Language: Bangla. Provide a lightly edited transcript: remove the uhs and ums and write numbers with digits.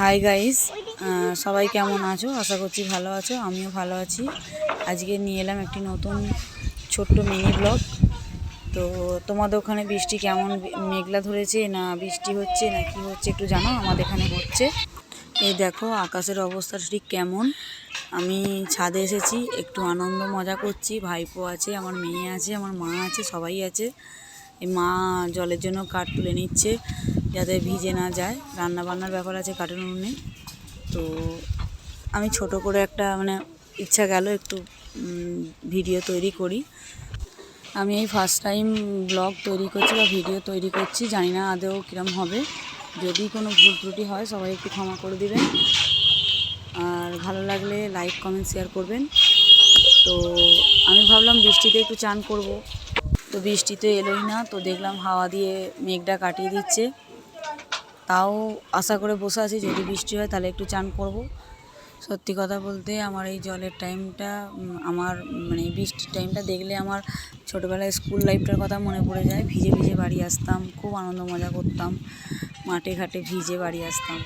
হাই গাইস, সবাই কেমন আছো? আশা করছি ভালো আছো। আমিও ভালো আছি। আজকে নিয়ে এলাম একটি নতুন ছোট্ট মিনি ব্লগ। তো তোমাদের ওখানে বৃষ্টি কেমন? মেঘলা ধরেছে না বৃষ্টি হচ্ছে না কি হচ্ছে একটু জানো? আমাদের এখানে হচ্ছে। এই দেখো আকাশের অবস্থা ঠিক কেমন। আমি ছাদে এসেছি, একটু আনন্দ মজা করছি। ভাইপো আছে, আমার মেয়ে আছে, আমার মা আছে, সবাই আছে। এই মা জলের জন্য কাঠ তুলে নিচ্ছে যাতে ভিজে না যায়। রান্না বান্নার ব্যাপার আছে কাঠের উনুনে। তো আমি ছোট করে একটা ইচ্ছা গেল একটু ভিডিও তৈরি করি। আমি এই ফার্স্ট টাইম ব্লগ তৈরি করছি বা ভিডিও তৈরি করছি, জানি না আদৌ কীরকম হবে। যদি কোনো ভুল ত্রুটি হয় সবাই একটু ক্ষমা করে দিবেন, আর ভালো লাগলে লাইক কমেন্ট শেয়ার করবেন। তো আমি ভাবলাম বৃষ্টিতে একটু চান করব, তো বৃষ্টি তো এলোই না। তো দেখলাম হাওয়া দিয়ে মেঘটা কাটিয়ে দিচ্ছে, তাও আশা করে বসে আছি যদি বৃষ্টি হয় তাহলে একটু চান করব। সত্যি কথা বলতে আমার এই জলের টাইমটা, আমার বৃষ্টির টাইমটা দেখলে আমার ছোটোবেলায় স্কুল লাইফটার কথা মনে পড়ে যায়। ভিজে ভিজে বাড়ি আসতাম, খুব আনন্দ মজা করতাম, মাঠে ঘাটে ভিজে বাড়ি আসতাম।